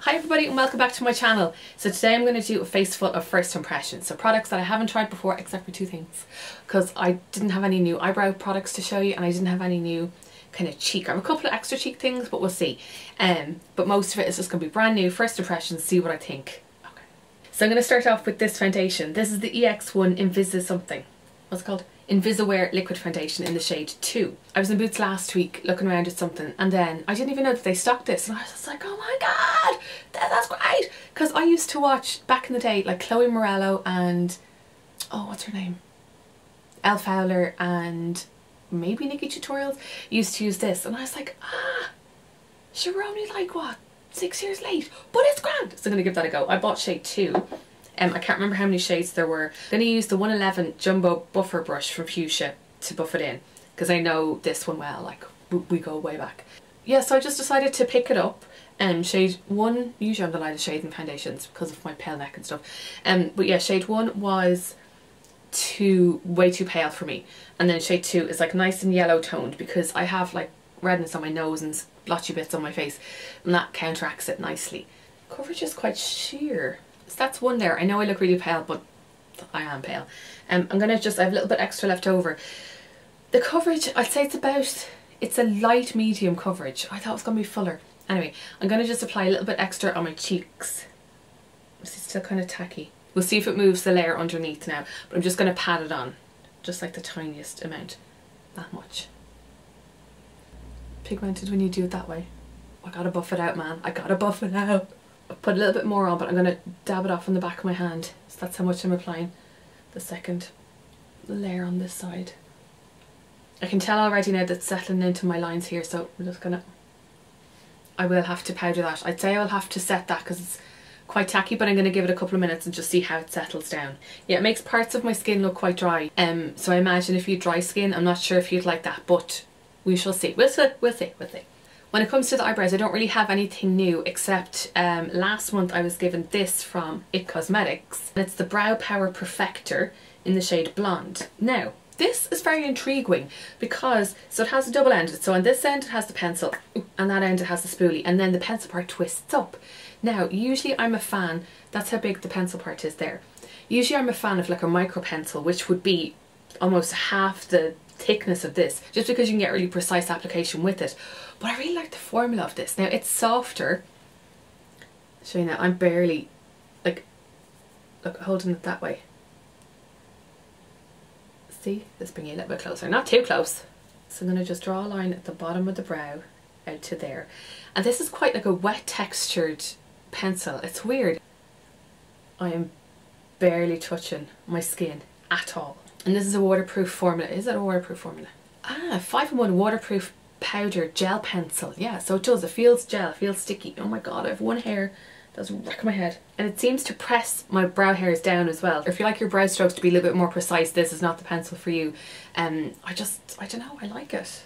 Hi everybody and welcome back to my channel. So today I'm going to do a face full of first impressions. So products that I haven't tried before except for two things. Because I didn't have any new eyebrow products to show you and I didn't have any new kind of cheek. I have a couple of extra cheek things but we'll see. But most of it is just going to be brand new, first impressions, see what I think. Okay. So I'm going to start off with this foundation. This is the EX1 something. What's it called? Invisiwear liquid foundation in the shade 2. I was in Boots last week looking around at something and then I didn't even know that they stocked this and I was just like, oh my god, that's great! Because I used to watch back in the day like Chloe Morello and, oh what's her name? Elle Fowler and maybe Nikki Tutorials used to use this and I was like, so we're only like what, 6 years late, but it's grand! So I'm going to give that a go. I bought shade 2. I can't remember how many shades there were. I'm going to use the 111 Jumbo Buffer Brush from Fuchsia to buff it in because I know this one well, like we go way back. Yeah, so I just decided to pick it up. Shade 1, usually I'm the lightest shade in foundations because of my pale neck and stuff. But yeah, shade 1 was way too pale for me. And then shade 2 is like nice and yellow toned because I have like redness on my nose and blotchy bits on my face and that counteracts it nicely. Coverage is quite sheer. So that's one there. I know I look really pale, but I am pale. I'm gonna I have a little bit extra left over. The coverage, I'd say it's a light medium coverage. I thought it was gonna be fuller. Anyway, I'm gonna just apply a little bit extra on my cheeks. It's still kind of tacky. We'll see if it moves the layer underneath now, but I'm just gonna pat it on. Just like the tiniest amount. That much. Pigmented when you do it that way. I gotta buff it out, man. I gotta buff it out. Put a little bit more on, but I'm going to dab it off on the back of my hand. So that's how much I'm applying. The second layer on this side. I can tell already now that it's settling into my lines here, so I'm just gonna... I will have to powder that. I'd say I'll have to set that because it's quite tacky, but I'm going to give it a couple of minutes and just see how it settles down. Yeah, it makes parts of my skin look quite dry. So I imagine if you have dry skin, I'm not sure if you'd like that, but we shall see. We'll see. When it comes to the eyebrows, I don't really have anything new except last month I was given this from IT Cosmetics. And it's the Brow Power Perfector in the shade Blonde. Now, this is very intriguing because, so it has a double ended. So on this end it has the pencil and that end it has the spoolie and then the pencil part twists up. Now, usually I'm a fan, that's how big the pencil part is there. Usually I'm a fan of like a micro pencil, which would be almost half the thickness of this, just because you can get really precise application with it. But I really like the formula of this. Now it's softer. I'll show you now, I'm barely like, look, holding it that way. See, let's bring you a little bit closer, not too close. So I'm going to just draw a line at the bottom of the brow out to there. And this is quite like a wet textured pencil. It's weird. I am barely touching my skin at all. And this is a waterproof formula. Is that a waterproof formula? 5-in-1 waterproof powder gel pencil. Yeah, so it does. It feels gel, it feels sticky. Oh my god, I have one hair that's wrecking my head. And it seems to press my brow hairs down as well. If you like your brow strokes to be a little bit more precise, this is not the pencil for you. I don't know, I like it.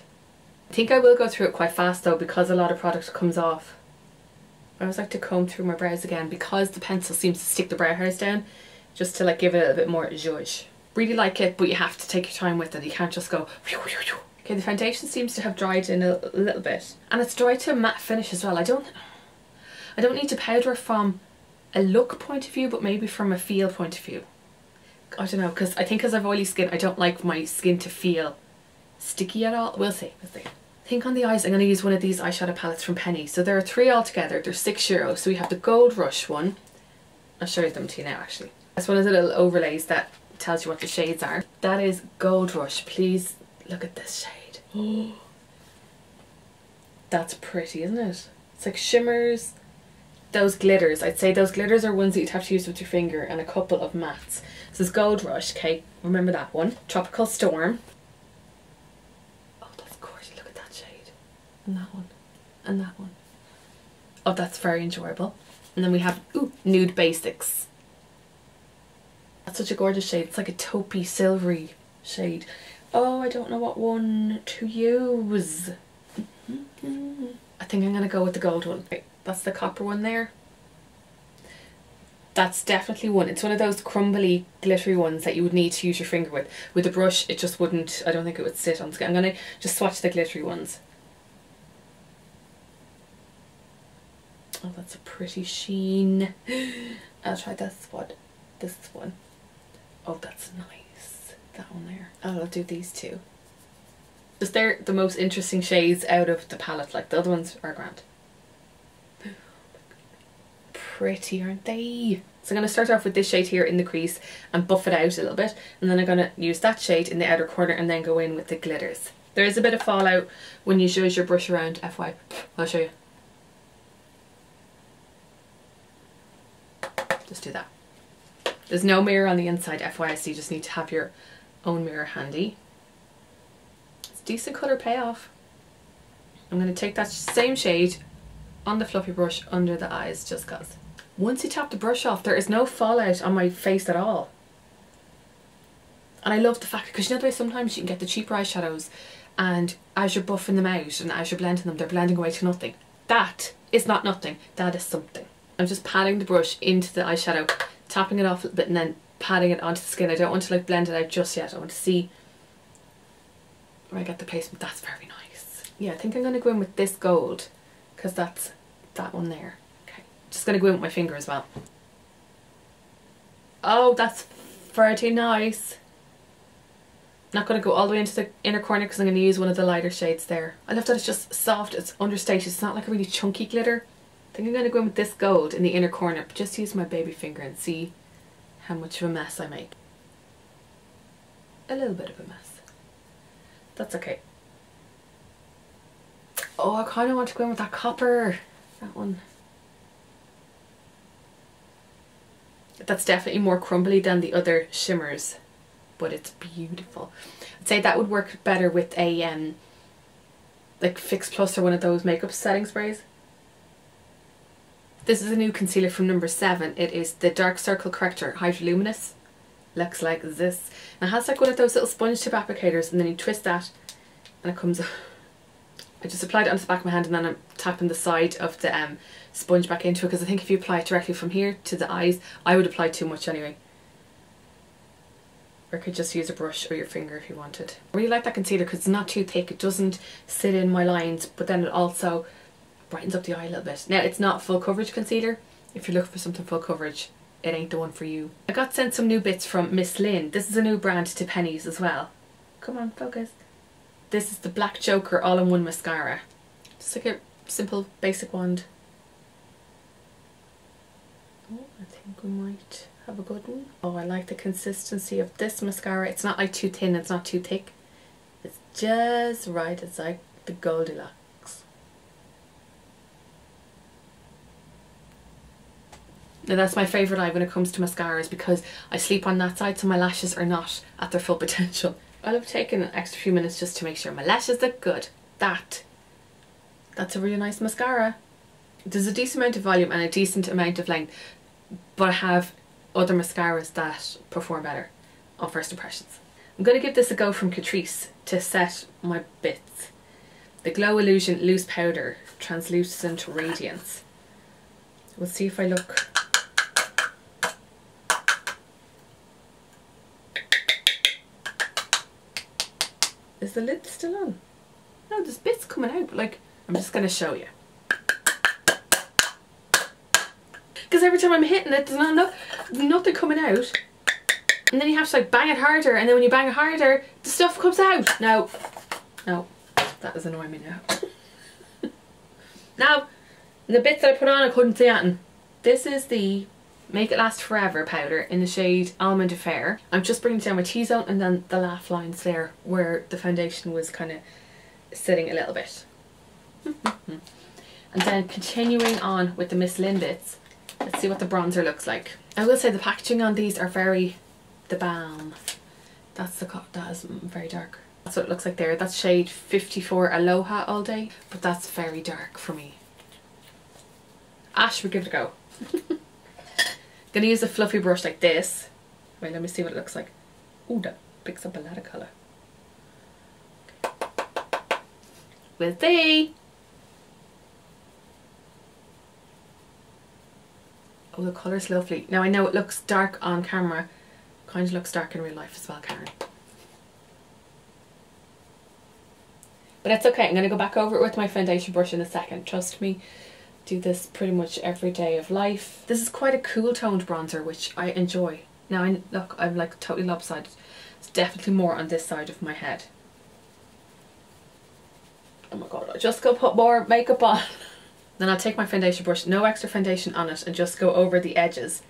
I think I will go through it quite fast though because a lot of product comes off. I always like to comb through my brows again because the pencil seems to stick the brow hairs down, just to like give it a little bit more zhuzh. Really like it, but you have to take your time with it. You can't just go... Okay, the foundation seems to have dried in a little bit. And it's dried to a matte finish as well. I don't need to powder from a look point of view, but maybe from a feel point of view. I don't know, because I think because I have oily skin, I don't like my skin to feel sticky at all. We'll see, we'll see. I think on the eyes, I'm going to use one of these eyeshadow palettes from Penny. So there are 3 altogether. They're €6. So we have the Gold Rush one. I'll show them to you now, actually. That's one of the little overlays that tells you what the shades are. That is Gold Rush. Please look at this shade. Oh, that's pretty, isn't it? It's like shimmers. Those glitters, I'd say those glitters are ones that you'd have to use with your finger, and a couple of mattes. This is Gold Rush, okay, remember that one. Tropical Storm. Oh, that's gorgeous, look at that shade. And that one. And that one. Oh, that's very enjoyable. And then we have, Nude Basics. That's such a gorgeous shade. It's like a taupey, silvery shade. Oh, I don't know what one to use. I think I'm going to go with the gold one. Okay, that's the copper one there. That's definitely one. It's one of those crumbly, glittery ones that you would need to use your finger with. With a brush, it just wouldn't, I don't think it would sit on skin. I'm going to just swatch the glittery ones. Oh, that's a pretty sheen. I'll try this one. This one. Oh, that's nice. That one there. Oh, I'll do these two. Just they're the most interesting shades out of the palette. Like the other ones are grand. Pretty, aren't they? So I'm going to start off with this shade here in the crease and buff it out a little bit, and then I'm going to use that shade in the outer corner and then go in with the glitters. There is a bit of fallout when you zhuzh your brush around, FY. I'll show you. Just do that. There's no mirror on the inside, FY, so you just need to have your own mirror handy. It's a decent colour payoff. I'm going to take that same shade on the fluffy brush under the eyes, just cause. Once you tap the brush off, there is no fallout on my face at all. And I love the fact, because you know the way sometimes you can get the cheaper eyeshadows and as you're buffing them out and as you're blending them, they're blending away to nothing. That is not nothing, that is something. I'm just patting the brush into the eyeshadow, tapping it off a little bit and then patting it onto the skin. I don't want to like blend it out just yet. I want to see where I get the placement. That's very nice. Yeah, I think I'm going to go in with this gold because that's that one there. Just going to go in with my finger as well. Oh, that's pretty nice. Not going to go all the way into the inner corner because I'm going to use one of the lighter shades there. I love that it's just soft, it's understated, it's not like a really chunky glitter. I think I'm going to go in with this gold in the inner corner, but just use my baby finger and see how much of a mess I make. A little bit of a mess. That's okay. Oh, I kind of want to go in with that copper. That one. That's definitely more crumbly than the other shimmers, but it's beautiful. I'd say that would work better with a like Fix Plus or one of those makeup setting sprays. This is a new concealer from number 7. It is the Dark Circle Corrector HydraLuminous. Looks like this. And it has like one of those little sponge tip applicators, and then you twist that and it comes. I just applied it onto the back of my hand and then I'm tapping the side of the sponge back into it, because I think if you apply it directly from here to the eyes, I would apply too much anyway. Or you could just use a brush or your finger if you wanted. I really like that concealer because it's not too thick. It doesn't sit in my lines, but then it also brightens up the eye a little bit. Now, it's not full coverage concealer. If you're looking for something full coverage, it ain't the one for you. I got sent some new bits from Misslyn. This is a new brand to pennies as well. Come on, focus. This is the Black Joker all-in-one mascara. Just like a simple basic wand. Oh, I think we might have a good one. Oh, I like the consistency of this mascara. It's not like too thin, it's not too thick. It's just right. It's like the Goldilocks. Now that's my favourite eye when it comes to mascaras, because I sleep on that side so my lashes are not at their full potential. I love taking an extra few minutes just to make sure my lashes look good. That's a really nice mascara. There's a decent amount of volume and a decent amount of length, but I have other mascaras that perform better on first impressions. I'm going to give this a go from Catrice to set my bits. The Glow Illusion Loose Powder Translucent Radiance. We'll see if I look. Is the lid still on? No, there's bits coming out, but like, I'm just going to show you. Because every time I'm hitting it, there's not nothing coming out. And then you have to like bang it harder, and then when you bang it harder, the stuff comes out. No. No. That is annoying me now. Now, the bits that I put on, I couldn't see anything. This is the Make It Last Forever powder in the shade Almond Affair. I'm just bringing down my T-zone and then the laugh lines there where the foundation was kind of sitting a little bit. And then continuing on with the Misslyn bits, let's see what the bronzer looks like. I will say the packaging on these are very the balm. That is very dark. That's what it looks like there. That's shade 54 Aloha all day, but that's very dark for me. Ash, we'll give it a go. Gonna use a fluffy brush like this. Wait, let me see what it looks like. Ooh, that picks up a lot of colour. Okay. We'll see. Oh, the colour's lovely. Now I know it looks dark on camera. Kind of looks dark in real life as well, Karen. But it's okay. I'm going to go back over it with my foundation brush in a second. Trust me. do this pretty much every day of life. This is quite a cool toned bronzer, which I enjoy. Now, look, I'm like totally lopsided. It's definitely more on this side of my head. Oh my god, I just go put more makeup on. Then I'll take my foundation brush, no extra foundation on it, and just go over the edges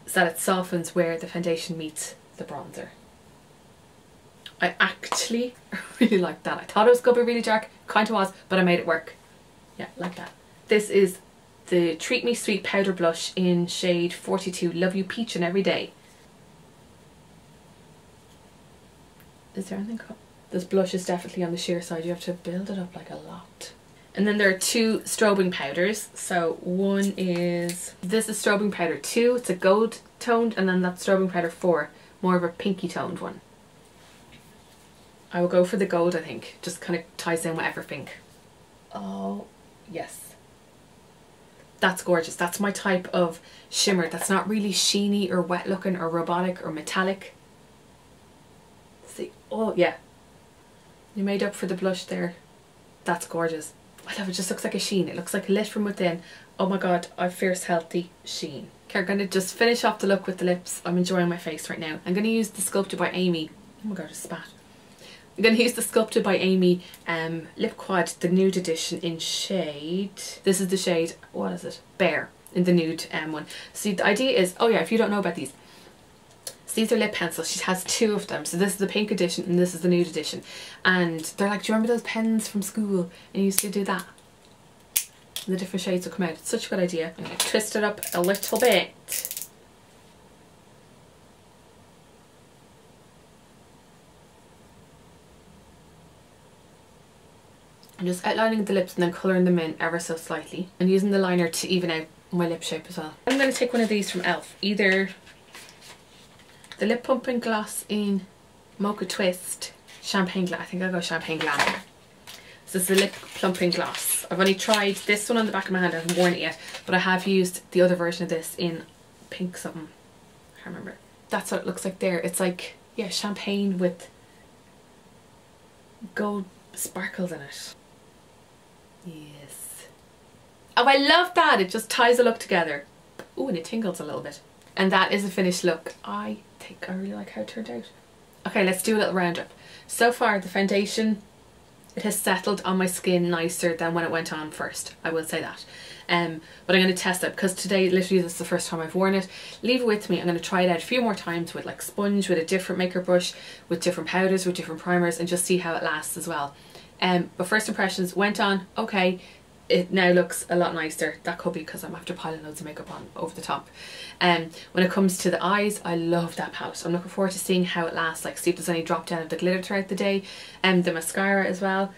so that it softens where the foundation meets the bronzer. I actually really like that. I thought it was going to be really dark, kind of was, but I made it work. Yeah, like that. This is the Treatme Sweet Powder Blush in shade 42, Love You Peach and Every Day. Is there anything? This blush is definitely on the sheer side. You have to build it up like a lot. And then there are two strobing powders. So one is, this is strobing powder 2, it's a gold toned, and then that's strobing powder 4, more of a pinky toned one. I will go for the gold, I think. Just kind of ties in with everything. Oh, yes. That's gorgeous. That's my type of shimmer. That's not really sheeny or wet looking or robotic or metallic. See, oh yeah. You made up for the blush there. That's gorgeous. I love it. It just looks like a sheen. It looks like lit from within. Oh my god, a fierce healthy sheen. Okay, I'm going to just finish off the look with the lips. I'm enjoying my face right now. I'm going to use the Sculpted by Aimee. Oh my god, I spat. I'm going to use the Sculpted by Aimee Lip Quad, the nude edition in shade, this is the shade, what is it? Bare, in the nude one. See, the idea is, oh yeah, if you don't know about these, so these are lip pencils. She has 2 of them. So this is the pink edition and this is the nude edition. And they're like, do you remember those pens from school? And you used to do that. And the different shades will come out. It's such a good idea. I'm going to twist it up a little bit. I'm just outlining the lips and then colouring them in ever so slightly. And using the liner to even out my lip shape as well. I'm going to take one of these from e.l.f. Either the Lip Plumping Gloss in Mocha Twist, Champagne Glam. I think I'll go Champagne Glam. So this is the Lip Plumping Gloss. I've only tried this one on the back of my hand. I haven't worn it yet. But I have used the other version of this in pink something. I can't remember. That's what it looks like there. It's like, yeah, champagne with gold sparkles in it. Yes. Oh, I love that. It just ties the look together. Oh, and it tingles a little bit. And that is a finished look. I think I really like how it turned out. Okay, let's do a little roundup. So far, the foundation, it has settled on my skin nicer than when it went on first. I will say that. But I'm going to test it because today, literally, this is the first time I've worn it. Leave it with me. I'm going to try it out a few more times with like sponge, with a different makeup brush, with different powders, with different primers, and just see how it lasts as well. But first impressions, went on, okay. It now looks a lot nicer. That could be because I'm after piling loads of makeup on over the top. When it comes to the eyes, I love that palette. I'm looking forward to seeing how it lasts, like see if there's any drop down of the glitter throughout the day. And the mascara as well.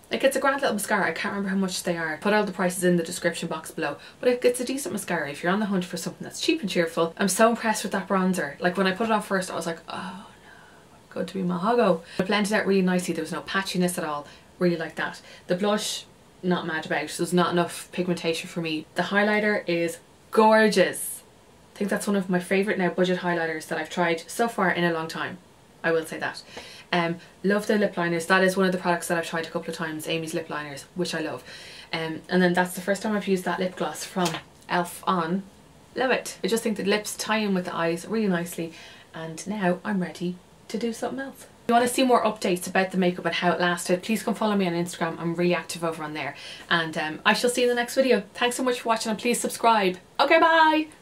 Like, it's a grand little mascara. I can't remember how much they are. Put all the prices in the description box below. But it's a decent mascara if you're on the hunt for something that's cheap and cheerful. I'm so impressed with that bronzer. Like, when I put it on first, I was like, oh no, going to be Mahago. It blended out really nicely. There was no patchiness at all. Really like that. The blush, not mad about. There's not enough pigmentation for me. The highlighter is gorgeous. I think that's one of my favourite now budget highlighters that I've tried so far in a long time. I will say that. Love the lip liners. That is one of the products that I've tried a couple of times, Aimee's lip liners, which I love. And then that's the first time I've used that lip gloss from e.l.f. on. Love it. I just think the lips tie in with the eyes really nicely. And now I'm ready to do something else. If you want to see more updates about the makeup and how it lasted, please come follow me on Instagram. I'm really active over on there. And I shall see you in the next video. Thanks so much for watching and please subscribe. Okay, bye!